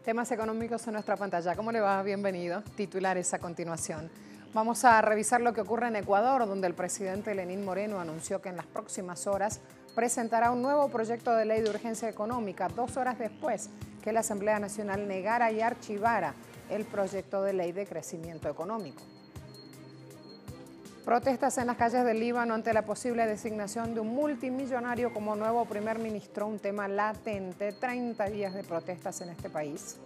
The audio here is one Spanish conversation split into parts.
Temas económicos en nuestra pantalla. ¿Cómo le va? Bienvenido. Titulares a continuación. Vamos a revisar lo que ocurre en Ecuador, donde el presidente Lenín Moreno anunció que en las próximas horas presentará un nuevo proyecto de ley de urgencia económica, 2 horas después que la Asamblea Nacional negara y archivara el proyecto de ley de crecimiento económico. Protestas en las calles del Líbano ante la posible designación de un multimillonario como nuevo primer ministro, un tema latente, 30 días de protestas en este país.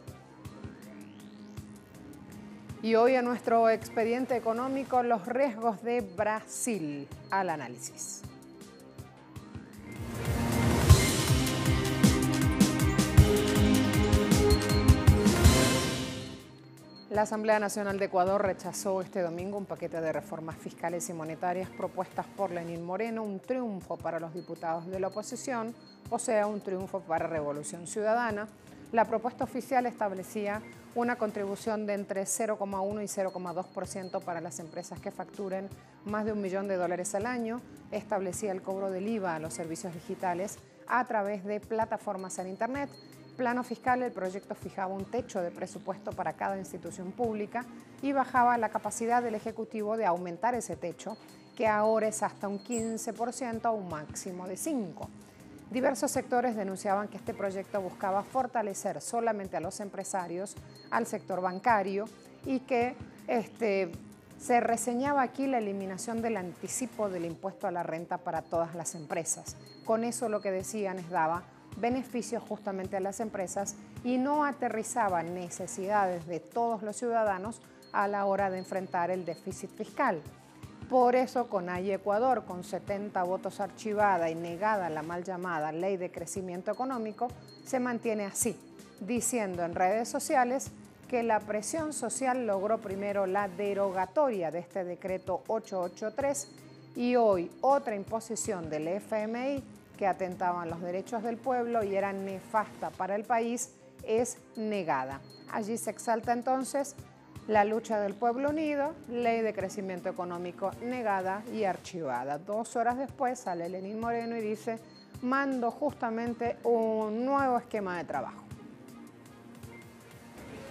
Y hoy en nuestro expediente económico, los riesgos de Brasil al análisis. La Asamblea Nacional de Ecuador rechazó este domingo un paquete de reformas fiscales y monetarias propuestas por Lenín Moreno, un triunfo para los diputados de la oposición, o sea, un triunfo para Revolución Ciudadana. La propuesta oficial establecía una contribución de entre 0,1 y 0,2% para las empresas que facturen más de $1 millón al año, establecía el cobro del IVA a los servicios digitales a través de plataformas en Internet. Plano fiscal, el proyecto fijaba un techo de presupuesto para cada institución pública y bajaba la capacidad del Ejecutivo de aumentar ese techo, que ahora es hasta un 15% a un máximo de 5%. Diversos sectores denunciaban que este proyecto buscaba fortalecer solamente a los empresarios, al sector bancario, y que se reseñaba aquí la eliminación del anticipo del impuesto a la renta para todas las empresas. Con eso lo que decían es daba beneficios justamente a las empresas y no aterrizaban necesidades de todos los ciudadanos a la hora de enfrentar el déficit fiscal. Por eso, CONAIE Ecuador, con 70 votos archivada y negada la mal llamada Ley de Crecimiento Económico, se mantiene así, diciendo en redes sociales que la presión social logró primero la derogatoria de este decreto 883 y hoy otra imposición del FMI que atentaban los derechos del pueblo y era nefasta para el país, es negada. Allí se exalta entonces la lucha del pueblo unido, ley de crecimiento económico negada y archivada. 2 horas después sale Lenín Moreno y dice, mando justamente un nuevo esquema de trabajo.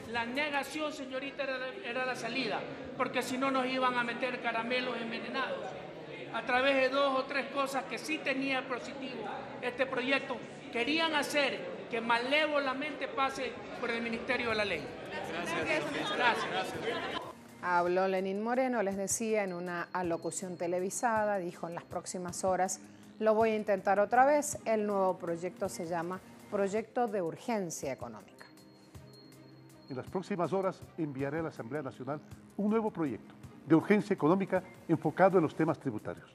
La negación, señorita, era la salida, porque si no nos iban a meter caramelos envenenados. A través de 2 o 3 cosas que sí tenía positivo este proyecto, querían hacer que malévolamente pase por el Ministerio de la Ley. Gracias. Habló Lenín Moreno, les decía, en una alocución televisada, dijo en las próximas horas, lo voy a intentar otra vez, el nuevo proyecto se llama Proyecto de Urgencia Económica. En las próximas horas enviaré a la Asamblea Nacional un nuevo proyecto de urgencia económica enfocado en los temas tributarios.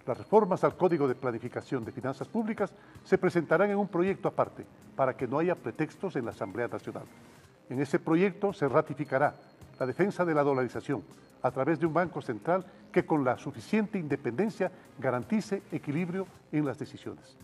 Las reformas al Código de Planificación de Finanzas Públicas se presentarán en un proyecto aparte para que no haya pretextos en la Asamblea Nacional. En ese proyecto se ratificará la defensa de la dolarización a través de un Banco Central que con la suficiente independencia garantice equilibrio en las decisiones.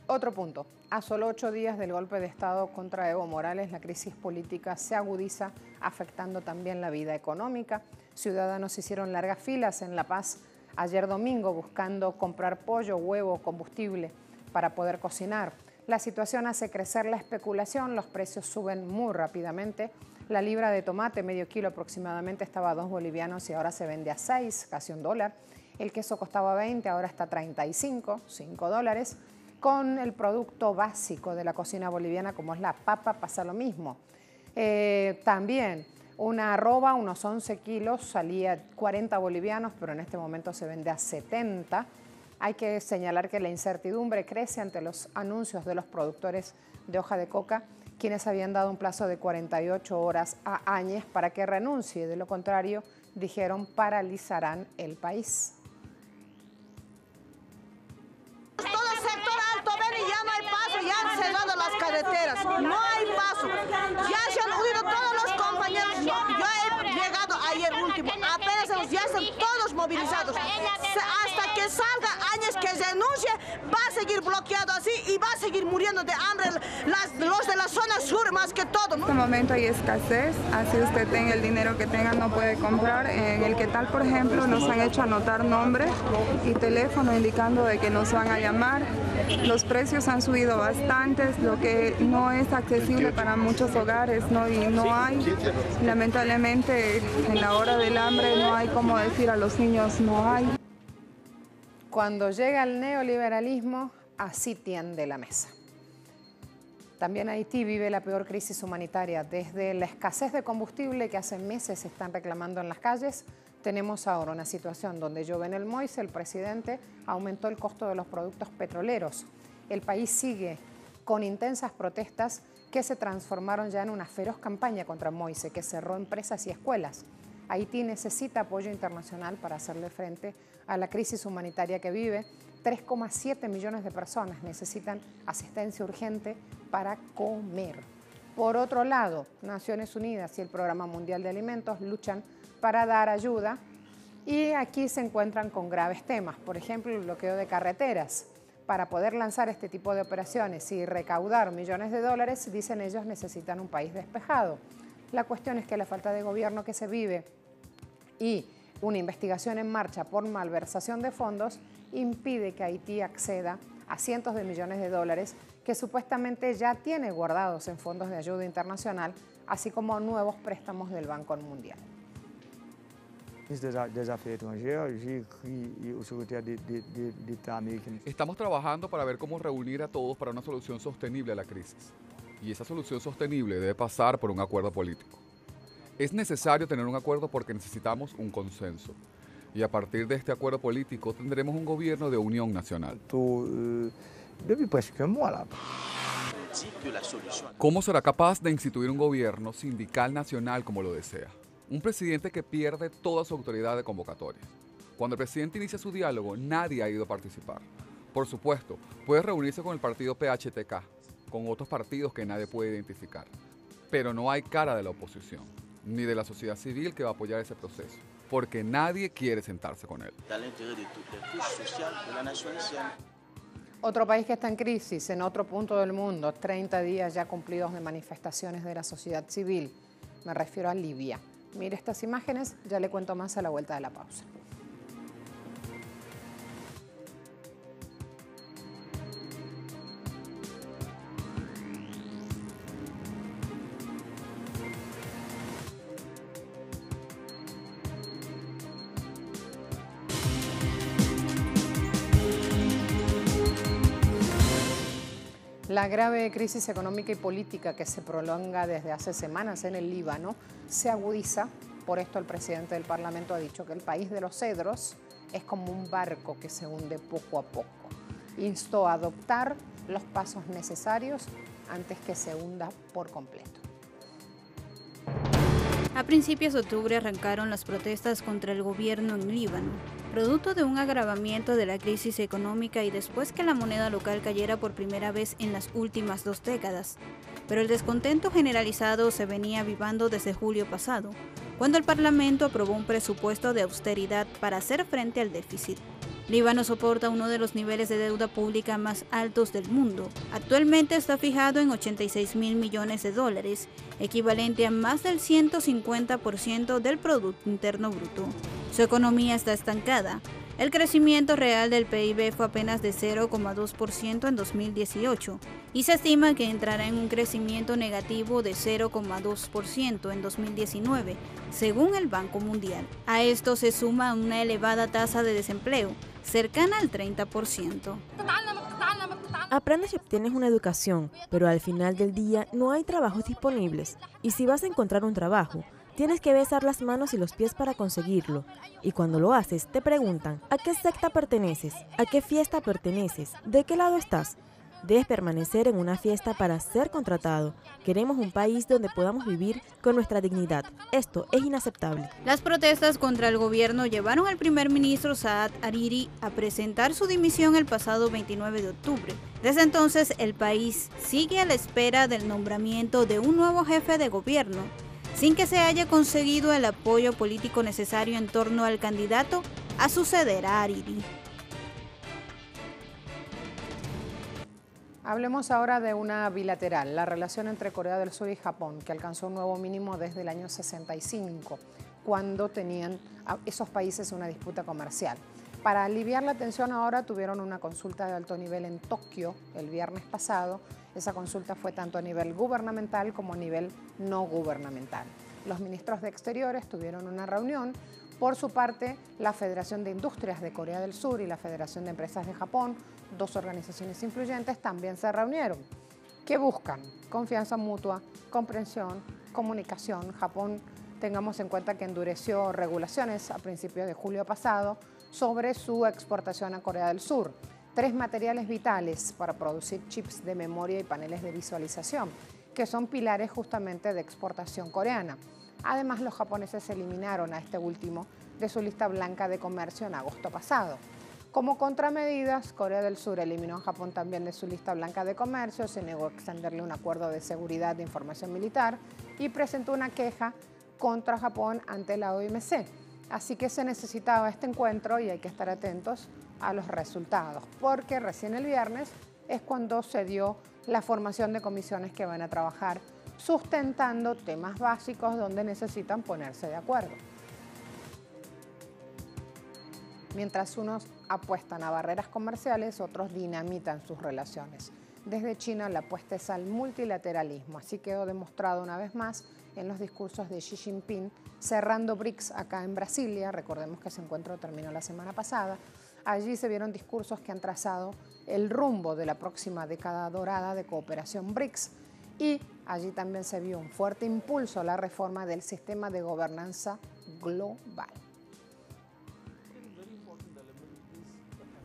Otro punto. A solo 8 días del golpe de Estado contra Evo Morales, la crisis política se agudiza, afectando también la vida económica. Ciudadanos hicieron largas filas en La Paz ayer domingo buscando comprar pollo, huevo, combustible para poder cocinar. La situación hace crecer la especulación, los precios suben muy rápidamente. La libra de tomate, medio kilo aproximadamente, estaba a 2 bolivianos y ahora se vende a 6, casi $1. El queso costaba 20, ahora está a 35, $5. Con el producto básico de la cocina boliviana, como es la papa, pasa lo mismo. También una arroba, unos 11 kilos, salía 40 bolivianos, pero en este momento se vende a 70. Hay que señalar que la incertidumbre crece ante los anuncios de los productores de hoja de coca, quienes habían dado un plazo de 48 horas a Áñez para que renuncie. De lo contrario, dijeron, paralizarán el país. Carreteras, no hay paso, ya se han huido todos los compañeros, yo he llegado ayer último, apenas ya están todos movilizados, hasta que salga Áñez que renuncie, va a seguir bloqueado así y va a seguir muriendo de hambre los de la zona zona sur más que todo, ¿no? En este momento hay escasez, así usted tenga el dinero que tenga no puede comprar. En el que tal, por ejemplo, nos han hecho anotar nombre y teléfono indicando de que nos van a llamar. Los precios han subido bastante, lo que no es accesible para muchos hogares, ¿no? Y no hay, lamentablemente, en la hora del hambre no hay como decir a los niños, no hay. Cuando llega el neoliberalismo, así tiende la mesa. También Haití vive la peor crisis humanitaria. Desde la escasez de combustible que hace meses se están reclamando en las calles, tenemos ahora una situación donde Jovenel Moïse, el presidente, aumentó el costo de los productos petroleros. El país sigue con intensas protestas que se transformaron ya en una feroz campaña contra Moïse, que cerró empresas y escuelas. Haití necesita apoyo internacional para hacerle frente a la crisis humanitaria que vive. 3,7 millones de personas necesitan asistencia urgente para comer. Por otro lado, Naciones Unidas y el Programa Mundial de Alimentos luchan para dar ayuda y aquí se encuentran con graves temas. Por ejemplo, el bloqueo de carreteras. Para poder lanzar este tipo de operaciones y recaudar millones de dólares, dicen ellos, necesitan un país despejado. La cuestión es que la falta de gobierno que se vive y una investigación en marcha por malversación de fondos impide que Haití acceda a cientos de millones de dólares que supuestamente ya tiene guardados en fondos de ayuda internacional, así como nuevos préstamos del Banco Mundial. Estamos trabajando para ver cómo reunir a todos para una solución sostenible a la crisis. Y esa solución sostenible debe pasar por un acuerdo político. Es necesario tener un acuerdo porque necesitamos un consenso. Y a partir de este acuerdo político tendremos un gobierno de unión nacional. ¿Cómo será capaz de instituir un gobierno sindical nacional como lo desea? Un presidente que pierde toda su autoridad de convocatoria. Cuando el presidente inicia su diálogo, nadie ha ido a participar. Por supuesto, puede reunirse con el partido PHTK, con otros partidos que nadie puede identificar. Pero no hay cara de la oposición, ni de la sociedad civil que va a apoyar ese proceso, porque nadie quiere sentarse con él. Otro país que está en crisis, en otro punto del mundo, 30 días ya cumplidos de manifestaciones de la sociedad civil. Me refiero a Libia. Mire estas imágenes, ya le cuento más a la vuelta de la pausa. La grave crisis económica y política que se prolonga desde hace semanas en el Líbano se agudiza. Por esto el presidente del Parlamento ha dicho que el país de los cedros es como un barco que se hunde poco a poco. Instó a adoptar los pasos necesarios antes que se hunda por completo. A principios de octubre arrancaron las protestas contra el gobierno en Líbano, producto de un agravamiento de la crisis económica y después que la moneda local cayera por primera vez en las últimas 2 décadas. Pero el descontento generalizado se venía avivando desde julio pasado, cuando el Parlamento aprobó un presupuesto de austeridad para hacer frente al déficit. Líbano soporta uno de los niveles de deuda pública más altos del mundo. Actualmente está fijado en 86.000 millones de dólares, equivalente a más del 150% del Producto Interno Bruto. Su economía está estancada. El crecimiento real del PIB fue apenas de 0,2% en 2018 y se estima que entrará en un crecimiento negativo de 0,2% en 2019, según el Banco Mundial. A esto se suma una elevada tasa de desempleo, cercana al 30%. Aprendes y obtienes una educación, pero al final del día no hay trabajos disponibles. Y si vas a encontrar un trabajo, tienes que besar las manos y los pies para conseguirlo. Y cuando lo haces, te preguntan, ¿a qué secta perteneces? ¿A qué fiesta perteneces? ¿De qué lado estás? Debes permanecer en una fiesta para ser contratado. Queremos un país donde podamos vivir con nuestra dignidad. Esto es inaceptable. Las protestas contra el gobierno llevaron al primer ministro Saad Hariri a presentar su dimisión el pasado 29 de octubre. Desde entonces, el país sigue a la espera del nombramiento de un nuevo jefe de gobierno, sin que se haya conseguido el apoyo político necesario en torno al candidato a suceder a Hariri. Hablemos ahora de una bilateral, la relación entre Corea del Sur y Japón, que alcanzó un nuevo mínimo desde el año 65, cuando tenían esos países una disputa comercial. Para aliviar la tensión ahora tuvieron una consulta de alto nivel en Tokio el viernes pasado. Esa consulta fue tanto a nivel gubernamental como a nivel no gubernamental. Los ministros de Exteriores tuvieron una reunión. Por su parte, la Federación de Industrias de Corea del Sur y la Federación de Empresas de Japón, dos organizaciones influyentes, también se reunieron. ¿Qué buscan? Confianza mutua, comprensión, comunicación. Japón, tengamos en cuenta que endureció regulaciones a principios de julio pasado sobre su exportación a Corea del Sur. 3 materiales vitales para producir chips de memoria y paneles de visualización, que son pilares justamente de exportación coreana. Además, los japoneses eliminaron a este último de su lista blanca de comercio en agosto pasado. Como contramedidas, Corea del Sur eliminó a Japón también de su lista blanca de comercio, se negó a extenderle un acuerdo de seguridad de información militar y presentó una queja contra Japón ante la OMC. Así que se necesitaba este encuentro y hay que estar atentos a los resultados, porque recién el viernes es cuando se dio la formación de comisiones que van a trabajar sustentando temas básicos donde necesitan ponerse de acuerdo. Mientras unos apuestan a barreras comerciales, otros dinamitan sus relaciones. Desde China la apuesta es al multilateralismo, así quedó demostrado una vez más en los discursos de Xi Jinping, cerrando BRICS acá en Brasilia. Recordemos que ese encuentro terminó la semana pasada. Allí se vieron discursos que han trazado el rumbo de la próxima década dorada de cooperación BRICS y allí también se vio un fuerte impulso a la reforma del sistema de gobernanza global.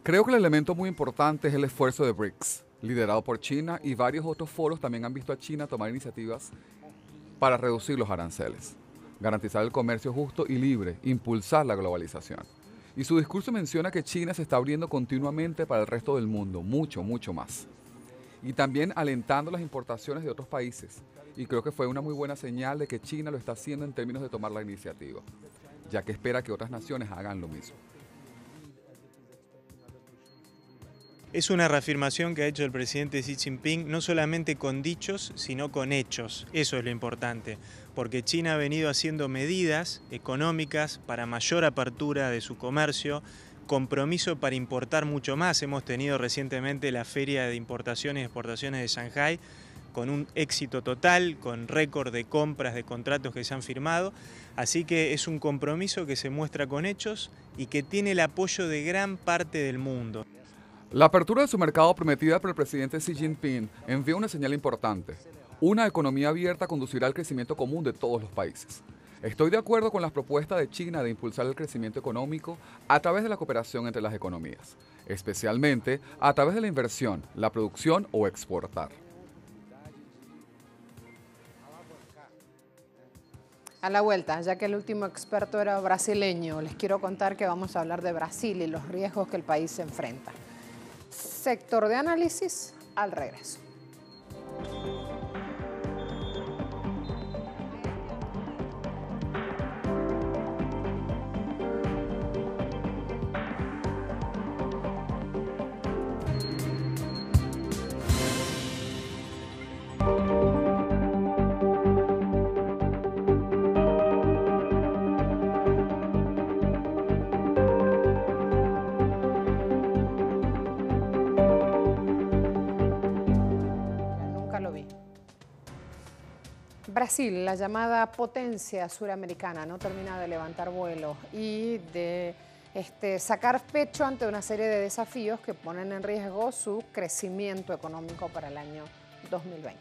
Creo que el elemento muy importante es el esfuerzo de BRICS, liderado por China, y varios otros foros también han visto a China tomar iniciativas para reducir los aranceles, garantizar el comercio justo y libre, impulsar la globalización. Y su discurso menciona que China se está abriendo continuamente para el resto del mundo, mucho, mucho más. Y también alentando las importaciones de otros países. Y creo que fue una muy buena señal de que China lo está haciendo en términos de tomar la iniciativa, ya que espera que otras naciones hagan lo mismo. Es una reafirmación que ha hecho el presidente Xi Jinping, no solamente con dichos, sino con hechos. Eso es lo importante, porque China ha venido haciendo medidas económicas para mayor apertura de su comercio, compromiso para importar mucho más. Hemos tenido recientemente la Feria de Importaciones y Exportaciones de Shanghái, con un éxito total, con récord de compras, de contratos que se han firmado. Así que es un compromiso que se muestra con hechos y que tiene el apoyo de gran parte del mundo. La apertura de su mercado prometida por el presidente Xi Jinping envía una señal importante. Una economía abierta conducirá al crecimiento común de todos los países. Estoy de acuerdo con las propuestas de China de impulsar el crecimiento económico a través de la cooperación entre las economías, especialmente a través de la inversión, la producción o exportar. A la vuelta, ya que el último experto era brasileño, les quiero contar que vamos a hablar de Brasil y los riesgos que el país se enfrenta. Sector de análisis al regreso. Brasil, la llamada potencia suramericana, no termina de levantar vuelo y de sacar pecho ante una serie de desafíos que ponen en riesgo su crecimiento económico para el año 2020.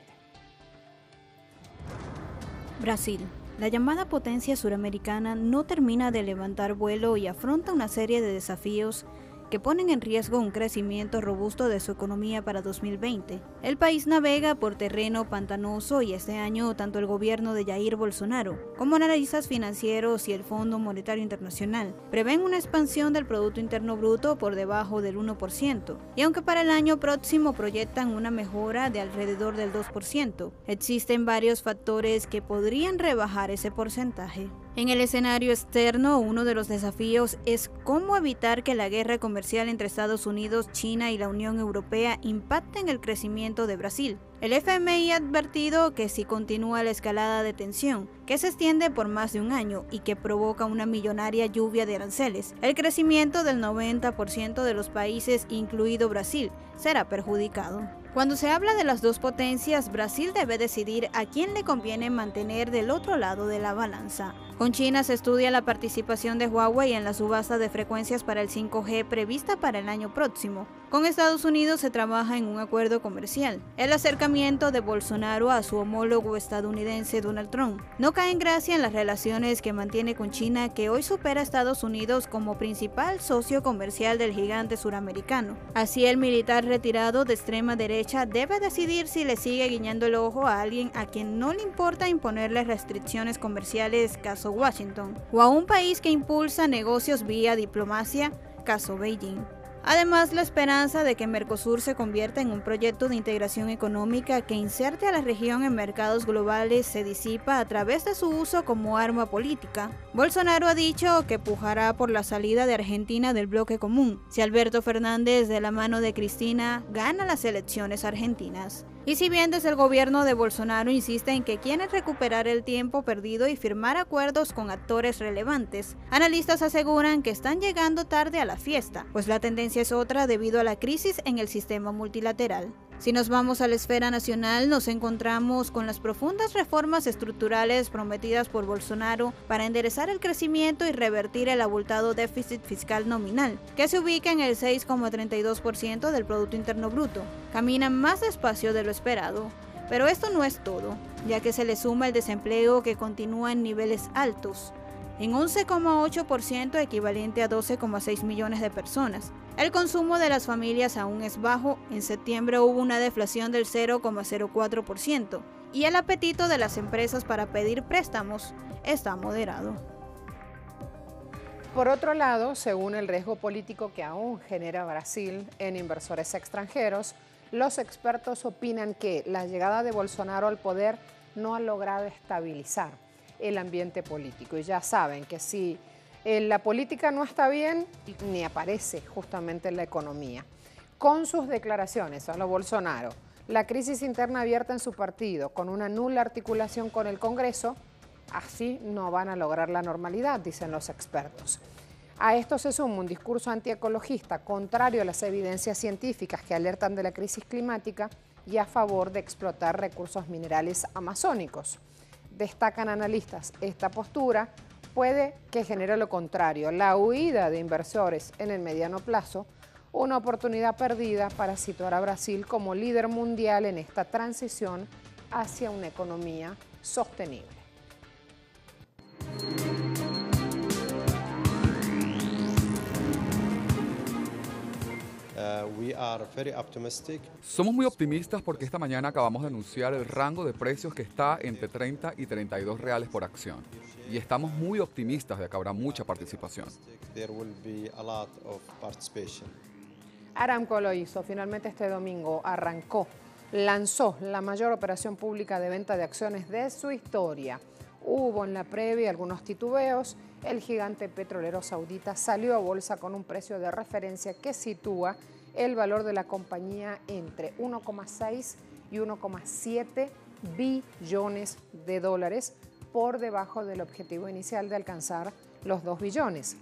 Brasil, la llamada potencia suramericana, no termina de levantar vuelo y afronta una serie de desafíos que ponen en riesgo un crecimiento robusto de su economía para 2020. El país navega por terreno pantanoso y este año tanto el gobierno de Jair Bolsonaro como analistas financieros y el Fondo Monetario Internacional prevén una expansión del Producto Interno Bruto por debajo del 1%, y aunque para el año próximo proyectan una mejora de alrededor del 2%, existen varios factores que podrían rebajar ese porcentaje. En el escenario externo, uno de los desafíos es cómo evitar que la guerra comercial entre Estados Unidos, China y la Unión Europea impacte en el crecimiento de Brasil. El FMI ha advertido que si continúa la escalada de tensión, que se extiende por más de un año y que provoca una millonaria lluvia de aranceles, el crecimiento del 90% de los países, incluido Brasil, será perjudicado. Cuando se habla de las dos potencias, Brasil debe decidir a quién le conviene mantener del otro lado de la balanza. Con China se estudia la participación de Huawei en la subasta de frecuencias para el 5G prevista para el año próximo. Con Estados Unidos se trabaja en un acuerdo comercial. El acercamiento de Bolsonaro a su homólogo estadounidense Donald Trump no cae en gracia en las relaciones que mantiene con China, que hoy supera a Estados Unidos como principal socio comercial del gigante suramericano. Así, el militar retirado de extrema derecha debe decidir si le sigue guiñando el ojo a alguien a quien no le importa imponerle restricciones comerciales, caso Washington, o a un país que impulsa negocios vía diplomacia, caso Beijing. Además, la esperanza de que Mercosur se convierta en un proyecto de integración económica que inserte a la región en mercados globales se disipa a través de su uso como arma política. Bolsonaro ha dicho que pujará por la salida de Argentina del bloque común si Alberto Fernández, de la mano de Cristina, gana las elecciones argentinas. Y si bien desde el gobierno de Bolsonaro insiste en que quieren recuperar el tiempo perdido y firmar acuerdos con actores relevantes, analistas aseguran que están llegando tarde a la fiesta, pues la tendencia es otra debido a la crisis en el sistema multilateral. Si nos vamos a la esfera nacional, nos encontramos con las profundas reformas estructurales prometidas por Bolsonaro para enderezar el crecimiento y revertir el abultado déficit fiscal nominal, que se ubica en el 6,32% del Producto Interno Bruto. Caminan más despacio de lo esperado. Pero esto no es todo, ya que se le suma el desempleo, que continúa en niveles altos, en 11,8%, equivalente a 12,6 millones de personas. El consumo de las familias aún es bajo. En septiembre hubo una deflación del 0,04% y el apetito de las empresas para pedir préstamos está moderado. Por otro lado, según el riesgo político que aún genera Brasil en inversores extranjeros, los expertos opinan que la llegada de Bolsonaro al poder no ha logrado estabilizar el ambiente político. Y ya saben que si la política no está bien, ni aparece justamente en la economía. Con sus declaraciones a lo Bolsonaro, la crisis interna abierta en su partido, con una nula articulación con el Congreso, así no van a lograr la normalidad, dicen los expertos. A esto se suma un discurso antiecologista contrario a las evidencias científicas que alertan de la crisis climática y a favor de explotar recursos minerales amazónicos. Destacan analistas, esta postura puede que genere lo contrario, la huida de inversores en el mediano plazo, una oportunidad perdida para situar a Brasil como líder mundial en esta transición hacia una economía sostenible. Somos muy optimistas porque esta mañana acabamos de anunciar el rango de precios que está entre 30 y 32 reales por acción. Y estamos muy optimistas de que habrá mucha participación. Aramco lo hizo. Finalmente este domingo lanzó la mayor operación pública de venta de acciones de su historia. Hubo en la previa algunos titubeos. El gigante petrolero saudita salió a bolsa con un precio de referencia que sitúa el valor de la compañía entre 1,6 y 1,7 billones de dólares, por debajo del objetivo inicial de alcanzar los 2 billones.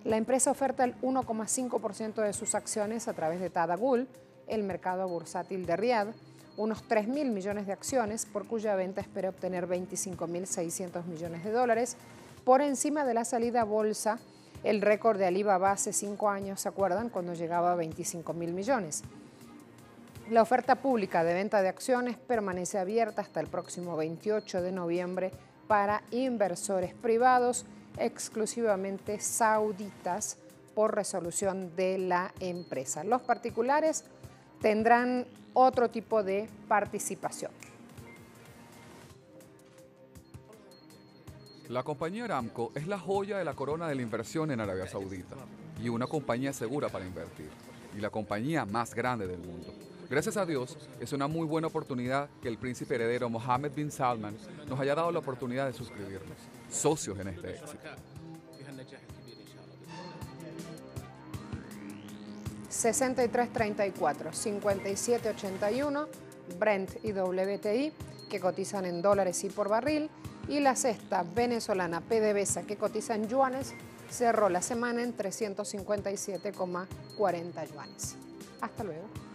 La empresa oferta el 1,5% de sus acciones a través de Tadawul, el mercado bursátil de Riad, unos 3.000 millones de acciones, por cuya venta espera obtener 25.600 millones de dólares, por encima de la salida a bolsa, el récord de Alibaba hace 5 años, ¿se acuerdan?, cuando llegaba a 25.000 millones. La oferta pública de venta de acciones permanece abierta hasta el próximo 28 de noviembre para inversores privados, exclusivamente sauditas, por resolución de la empresa. Los particulares tendrán otro tipo de participación. La compañía Aramco es la joya de la corona de la inversión en Arabia Saudita y una compañía segura para invertir, y la compañía más grande del mundo. Gracias a Dios, es una muy buena oportunidad que el príncipe heredero Mohammed bin Salman nos haya dado la oportunidad de suscribirnos, socios en este éxito. 63.34, 57.81, Brent y WTI, que cotizan en dólares y por barril, y la cesta venezolana PDVSA, que cotiza en yuanes, cerró la semana en 357,40 yuanes. Hasta luego.